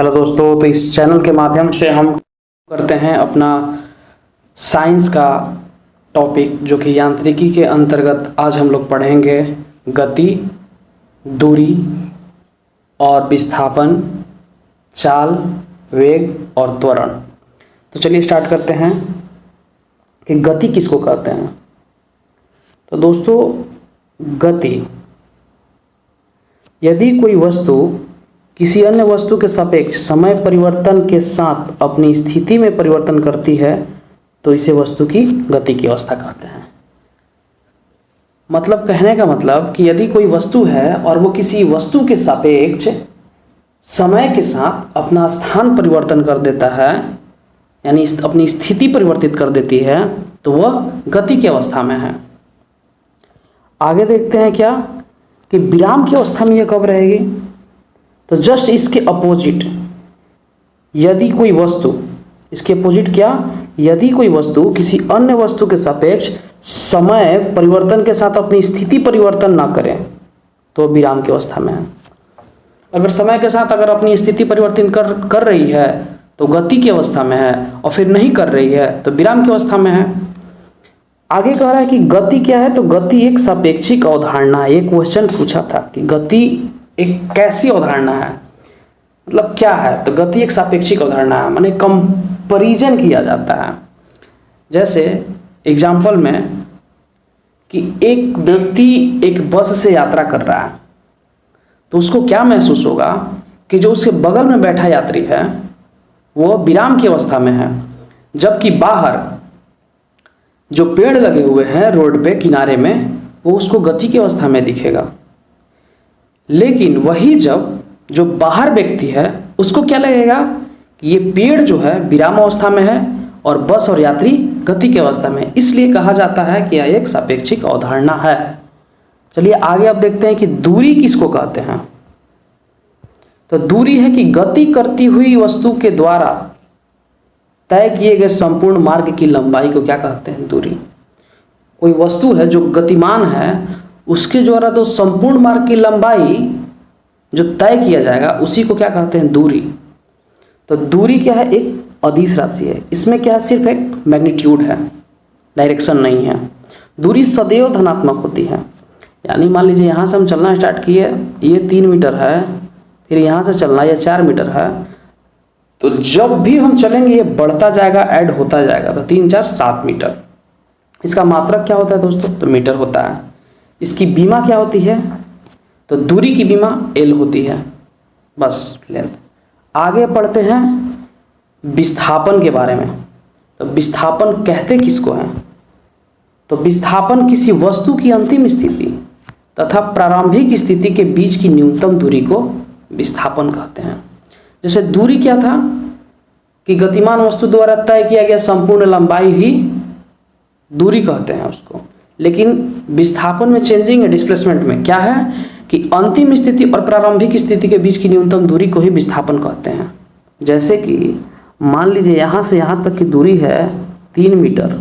Hello दोस्तों, तो इस चैनल के माध्यम से हम करते हैं अपना साइंस का टॉपिक, जो कि यांत्रिकी के अंतर्गत आज हम लोग पढ़ेंगे गति, दूरी और विस्थापन, चाल, वेग और त्वरण। तो चलिए स्टार्ट करते हैं कि गति किसको कहते हैं। तो दोस्तों, गति, यदि कोई वस्तु किसी अन्य वस्तु के सापेक्ष समय परिवर्तन के साथ अपनी स्थिति में परिवर्तन करती है तो इसे वस्तु की गति की अवस्था कहते हैं। मतलब कहने का मतलब कि यदि कोई वस्तु है और वो किसी वस्तु के सापेक्ष समय के साथ अपना स्थान परिवर्तन कर देता है, यानी अपनी स्थिति परिवर्तित कर देती है, तो वह गति की अवस्था में है। आगे देखते हैं क्या कि विराम की अवस्था में यह कब रहेगी। तो जस्ट इसके अपोजिट, यदि कोई वस्तु, इसके अपोजिट क्या, यदि कोई वस्तु किसी अन्य वस्तु के सापेक्ष समय परिवर्तन के साथ अपनी स्थिति परिवर्तन ना करे तो विराम की अवस्था में है। अगर समय के साथ अगर अपनी स्थिति परिवर्तन कर रही है तो गति की अवस्था में है, और फिर नहीं कर रही है तो विराम की अवस्था में है। आगे कह रहा है कि गति क्या है। तो गति एक सापेक्षिक अवधारणा है। एक क्वेश्चन पूछा था कि गति एक कैसी अवधारणा है, मतलब क्या है। तो गति एक सापेक्षिक अवधारणा है, माने कंपैरिजन किया जाता है। जैसे एग्जाम्पल में कि एक व्यक्ति एक बस से यात्रा कर रहा है, तो उसको क्या महसूस होगा कि जो उसके बगल में बैठा यात्री है वो विराम की अवस्था में है, जबकि बाहर जो पेड़ लगे हुए हैं रोड पे किनारे में वो उसको गति की अवस्था में दिखेगा। लेकिन वही जब जो बाहर व्यक्ति है उसको क्या लगेगा कि ये पेड़ जो है विराम अवस्था में है और बस और यात्री गति की अवस्था में। इसलिए कहा जाता है कि यह एक सापेक्षिक अवधारणा है। चलिए आगे अब देखते हैं कि दूरी किसको कहते हैं। तो दूरी है कि गति करती हुई वस्तु के द्वारा तय किए गए संपूर्ण मार्ग की लंबाई को क्या कहते हैं, दूरी। कोई वस्तु है जो गतिमान है, उसके द्वारा तो संपूर्ण मार्ग की लंबाई जो तय किया जाएगा उसी को क्या कहते हैं, दूरी। तो दूरी क्या है, एक अदिश राशि है। इसमें क्या है, सिर्फ एक मैग्नीट्यूड है, डायरेक्शन नहीं है। दूरी सदैव धनात्मक होती है। यानी मान लीजिए यहाँ से हम चलना स्टार्ट किए, ये 3 मीटर है, फिर यहाँ से चलना ये 4 मीटर है, तो जब भी हम चलेंगे ये बढ़ता जाएगा, ऐड होता जाएगा। तो 3 4 7 मीटर। इसका मात्रक क्या होता है दोस्तों, तो मीटर होता है। इसकी बीमा क्या होती है, तो दूरी की बीमा L होती है, बस लेंथ। आगे पढ़ते हैं विस्थापन के बारे में। तो विस्थापन कहते किसको हैं। तो विस्थापन किसी वस्तु की अंतिम स्थिति तथा प्रारंभिक स्थिति के बीच की न्यूनतम दूरी को विस्थापन कहते हैं। जैसे दूरी क्या था कि गतिमान वस्तु द्वारा तय किया गया संपूर्ण लंबाई ही दूरी कहते हैं उसको। लेकिन विस्थापन में, चेंजिंग डिस्प्लेसमेंट में क्या है कि अंतिम स्थिति और प्रारंभिक स्थिति के बीच की न्यूनतम दूरी को ही विस्थापन कहते हैं। जैसे कि मान लीजिए यहाँ से यहाँ तक की दूरी है 3 मीटर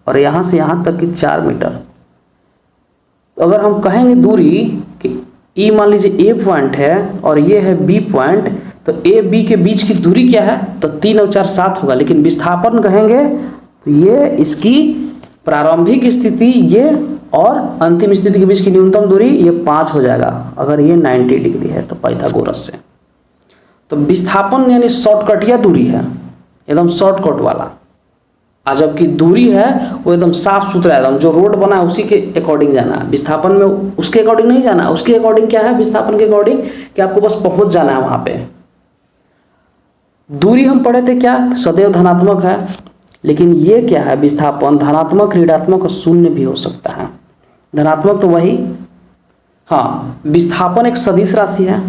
और यहाँ से यहाँ तक की 4 मीटर। तो अगर हम कहेंगे दूरी कि E मान लीजिए A पॉइंट है और ये है B पॉइंट, तो A B के बीच की दूरी क्या है, तो 3 और 4 7 होगा। लेकिन विस्थापन कहेंगे तो ये इसकी प्रारंभिक स्थिति ये और अंतिम स्थिति के बीच की न्यूनतम दूरी ये 5 हो जाएगा, अगर ये 90 डिग्री है तो पाइथागोरस से। तो विस्थापन यानी शॉर्टकटिया दूरी है, एकदम शॉर्टकट वाला। और जबकि दूरी है वो एकदम साफ सुथरा, एकदम जो रोड बना है उसी के अकॉर्डिंग जाना है। विस्थापन में उसके अकॉर्डिंग नहीं जाना, उसके अकॉर्डिंग क्या है, विस्थापन के अकॉर्डिंग कि आपको बस पहुंच जाना है वहां पे। दूरी हम पढ़े थे क्या, सदैव धनात्मक है। लेकिन ये क्या है, विस्थापन धनात्मक, ऋणात्मक और शून्य भी हो सकता है। धनात्मक तो वही, हाँ, विस्थापन एक सदिश राशि है।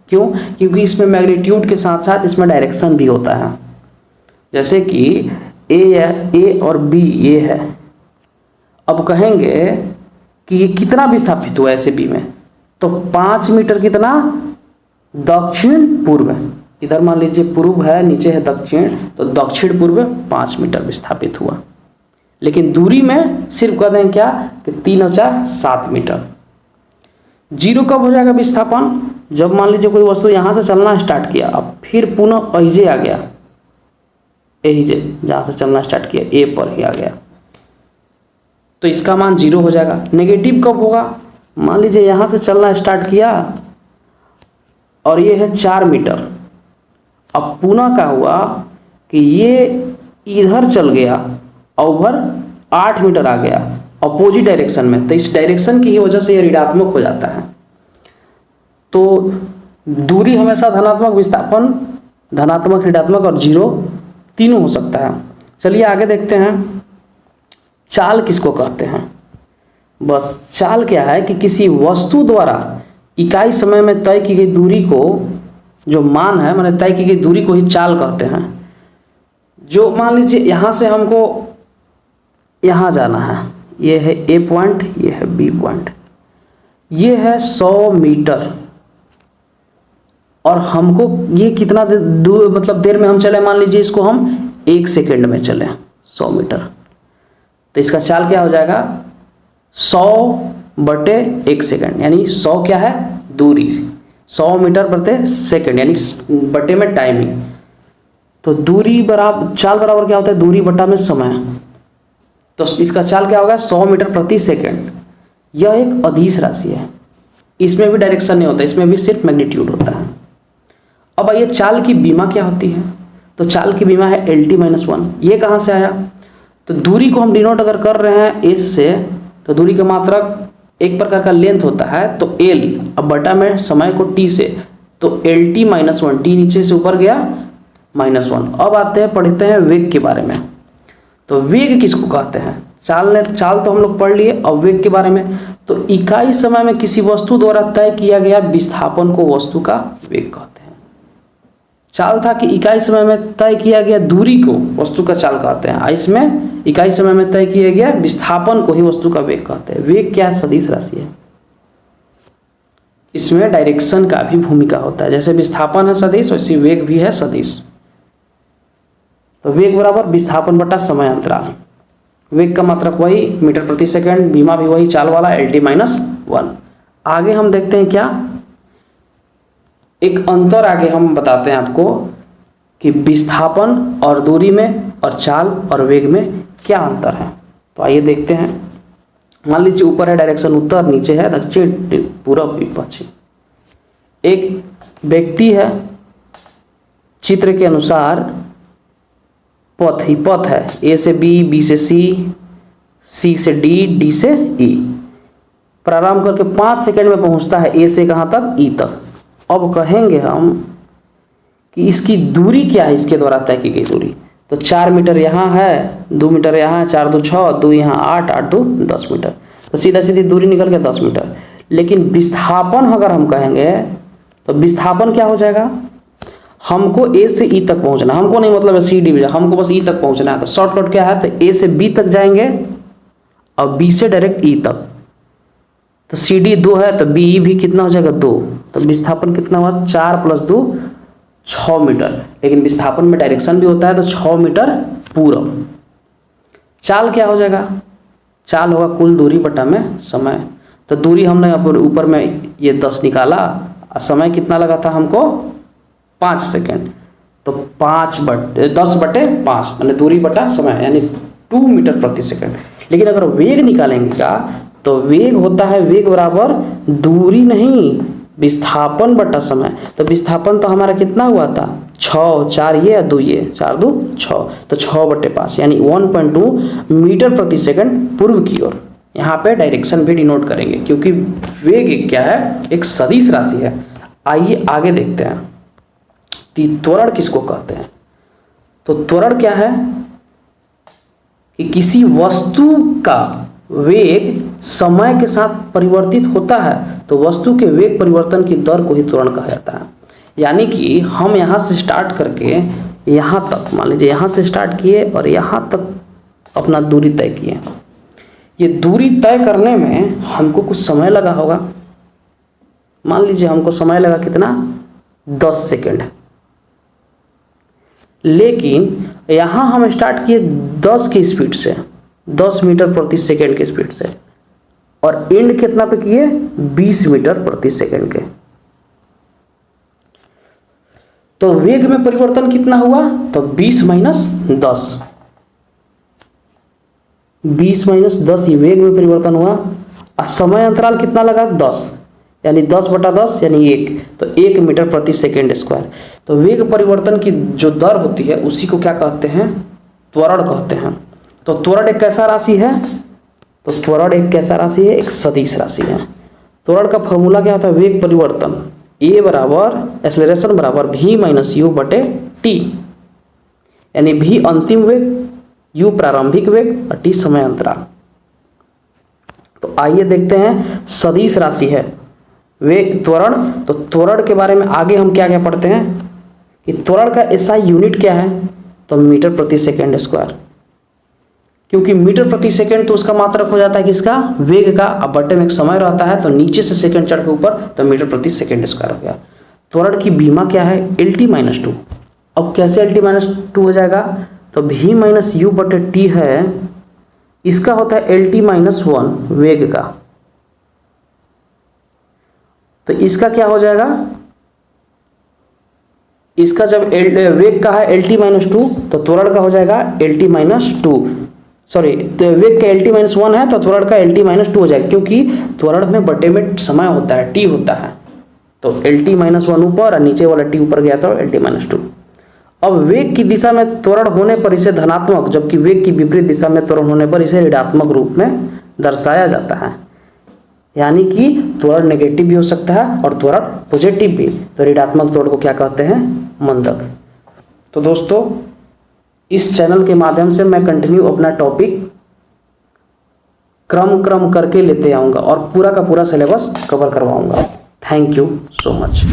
क्यों, क्योंकि इसमें मैग्नीट्यूड के साथ साथ इसमें डायरेक्शन भी होता है। जैसे कि A और B ये है। अब कहेंगे कि ये कितना विस्थापित हुआ ऐसे B में, तो 5 मीटर कितना, दक्षिण पूर्व। इधर मान लीजिए पूर्व है, नीचे है दक्षिण, तो दक्षिण पूर्व 5 मीटर विस्थापित हुआ। लेकिन दूरी में सिर्फ कह दें क्या कि 3 और 4 7 मीटर। जीरो कब हो जाएगा विस्थापन? जब मान लीजिए कोई वस्तु यहाँ से चलना स्टार्ट किया, अब फिर पुनः अहिजे आ गया, एहिजे जहाँ से चलना स्टार्ट किया ए पर ही आ गया, तो इसका मान जीरो हो जाएगा। नेगेटिव कब होगा? मान लीजिए यहाँ से चलना स्टार्ट किया और ये है 4 मीटर, अब पुनः क्या हुआ कि ये इधर चल गया, ओवर 8 मीटर आ गया अपोजिट डायरेक्शन में, तो इस डायरेक्शन की ही वजह से ये ऋणात्मक हो जाता है। तो दूरी हमेशा धनात्मक, विस्थापन धनात्मक, ऋणात्मक और जीरो तीनों हो सकता है। चलिए आगे देखते हैं, चाल किसको कहते हैं? बस चाल क्या है कि किसी वस्तु द्वारा इकाई समय में तय की गई दूरी को, जो मान है माने तय की गई दूरी को ही चाल कहते हैं। जो मान लीजिए यहाँ से हमको यहाँ जाना है, ये है ए पॉइंट, ये है बी पॉइंट, ये है 100 मीटर, और हमको ये कितना दूर मतलब देर में हम चले, मान लीजिए इसको हम 1 सेकेंड में चले 100 मीटर, तो इसका चाल क्या हो जाएगा? 100/1 सेकेंड, यानी 100 क्या है? दूरी, 100 मीटर प्रति सेकेंड, यानी बटे में टाइमिंग। तो दूरी बराबर, चाल बराबर क्या होता है? दूरी बटा में समय। तो इसका चाल क्या होगा? 100 मीटर प्रति सेकेंड। यह एक अदिश राशि है, इसमें भी डायरेक्शन नहीं होता, इसमें भी सिर्फ मैग्नीट्यूड होता है। अब आइए चाल की बीमा क्या होती है? तो चाल की बीमा है LT-1। ये कहाँ से आया? तो दूरी को हम डिनोट अगर कर रहे हैं एस से, तो दूरी का मात्रक एक प्रकार का लेंथ होता है, तो L, अब बटा में समय को T से, तो LT-1, T नीचे से ऊपर गया -1। अब आते हैं, पढ़ते हैं वेग के बारे में। तो वेग किसको कहते हैं? चाल तो हम लोग पढ़ लिए, अब वेग के बारे में। तो इकाई समय में किसी वस्तु द्वारा तय किया गया विस्थापन को वस्तु का वेग कहते हैं। चाल था कि इकाई समय में तय किया गया दूरी को वस्तु का चाल कहते हैं, इसमें इकाई समय में तय किया गया विस्थापन को ही वस्तु का वेग कहते हैं। वेग क्या है? सदिश राशि है, इसमें डायरेक्शन का भी भूमिका होता है। जैसे विस्थापन है सदिश, वैसे वेग भी है सदिश। तो वेग बराबर विस्थापन बटा समय अंतराल। वेग का मात्रक वही मीटर प्रति सेकंड, बीमा भी वही चाल वाला LT-1। आगे हम देखते हैं क्या एक अंतर, आगे हम बताते हैं आपको कि विस्थापन और दूरी में और चाल और वेग में क्या अंतर है। तो आइए देखते हैं। मान लीजिए ऊपर है डायरेक्शन उत्तर, नीचे है दक्षिण, पूर्व, पश्चिम। एक व्यक्ति है, चित्र के अनुसार पथ है, ए से बी, बी से सी, सी से डी, डी से ई, प्रारंभ करके 5 सेकंड में पहुंचता है ए से कहाँ तक? ई तक। अब कहेंगे हम कि इसकी दूरी क्या है, इसके द्वारा तय की गई दूरी। तो 4 मीटर यहाँ है, 2 मीटर यहाँ है, 4 2 6, 2 यहाँ 8, 8 2 10 मीटर, तो सीधा सीधी दूरी निकल के 10 मीटर। लेकिन विस्थापन अगर हम कहेंगे तो विस्थापन क्या हो जाएगा? हमको ए से ई तक पहुंचना, हमको नहीं मतलब सी डी, हमको बस ई तक पहुंचना है। तो शॉर्टकट क्या है? तो ए से बी तक जाएंगे और बी से डायरेक्ट ई तक। तो सी डी 2 है, तो बी ई भी कितना हो जाएगा? 2। तो विस्थापन कितना हुआ? 4 + 2 6 मीटर। लेकिन विस्थापन में डायरेक्शन भी होता है, तो 6 मीटर पूरब। चाल क्या हो जाएगा? चाल होगा कुल दूरी बटा में समय। तो दूरी हमने ऊपर में ये 10 निकाला, और समय कितना लगा था हमको? 5 सेकेंड। तो 10/5 माने दूरी बटा समय, यानी 2 मीटर प्रति सेकेंड। लेकिन अगर वेग निकालेंगे क्या, तो वेग होता है वेग बराबर दूरी नहीं, विस्थापन बटा समय। तो विस्थापन तो हमारा कितना हुआ था? 6, 4 ये 2 ये, 4 2 6, तो 6/5 यानी 1.2 मीटर प्रति सेकंड पूर्व की ओर। यहाँ पे डायरेक्शन भी डिनोट करेंगे, क्योंकि वेग एक क्या है? एक सदिश राशि है। आइए आगे देखते हैं कि त्वरण किसको कहते हैं। तो त्वरण क्या है कि किसी वस्तु का वेग समय के साथ परिवर्तित होता है, तो वस्तु के वेग परिवर्तन की दर को ही त्वरण कहा जाता है। यानी कि हम यहाँ से स्टार्ट करके यहाँ तक, मान लीजिए यहाँ से स्टार्ट किए और यहाँ तक अपना दूरी तय किए। ये दूरी तय करने में हमको कुछ समय लगा होगा। मान लीजिए हमको समय लगा कितना? 10 सेकेंड। लेकिन यहाँ हम स्टार्ट किए 10 की स्पीड से, 10 मीटर प्रति सेकेंड की स्पीड से, और एंड कितना पे किए 20 मीटर प्रति सेकंड के। तो वेग में परिवर्तन कितना हुआ, तो 20 माइनस 10, 20 माइनस 10 ये वेग में परिवर्तन हुआ। और समय अंतराल कितना लगा 10, यानी 10/10 यानी 1, तो 1 मीटर प्रति सेकेंड स्क्वायर। तो वेग परिवर्तन की जो दर होती है उसी को क्या कहते हैं, त्वरण कहते हैं। तो त्वरण एक कैसा राशि है, तो त्वरण एक कैसा राशि है, एक सदिश राशि है। त्वरण का फॉर्मूला क्या होता है, वेग परिवर्तन ए बराबर एक्सेलरेशन बराबर v माइनस यू बटे टी, यानी v अंतिम वेग, u प्रारंभिक वेग और t समय अंतराल। तो आइए देखते हैं, सदिश राशि है वेग त्वरण। तो त्वरण के बारे में आगे हम क्या क्या पढ़ते हैं कि त्वरण का एसआई यूनिट क्या है, तो मीटर प्रति सेकेंड स्क्वायर, क्योंकि मीटर प्रति सेकंड तो उसका मात्रक हो जाता है किसका, वेग का। अब बटे में एक समय रहता है तो नीचे से सेकंड चढ़ के ऊपर, तो मीटर प्रति सेकंड स्क्वायर हो गया। त्वरण की बीमा क्या है, LT-2। अब कैसे LT-2 हो जाएगा, तो v माइनस यू बटे टी है, इसका होता है LT-1 वेग का, तो इसका क्या हो जाएगा, इसका जब वेग का है LT-2 तो त्वरण का हो जाएगा LT-2, सॉरी तो वेग का LT-1 है तो त्वरण का LT-2 हो जाएगा, क्योंकि त्वरण में बटे में समय होता है, t होता है, तो LT-1 ऊपर और नीचे वाला t ऊपर गया तो LT-2। अब वेग की दिशा में त्वरण होने पर इसे धनात्मक, जबकि वेग की विपरीत दिशा में त्वरण होने पर इसे ऋणात्मक रूप में दर्शाया जाता है, यानी कि त्वरण नेगेटिव भी हो सकता है और त्वरण पॉजिटिव भी। तो ऋणात्मक त्वरण को क्या कहते हैं, मंदक। तो दोस्तों इस चैनल के माध्यम से मैं कंटिन्यू अपना टॉपिक क्रम करके लेते आऊँगा और पूरा का पूरा सिलेबस कवर करवाऊँगा। Thank you so much.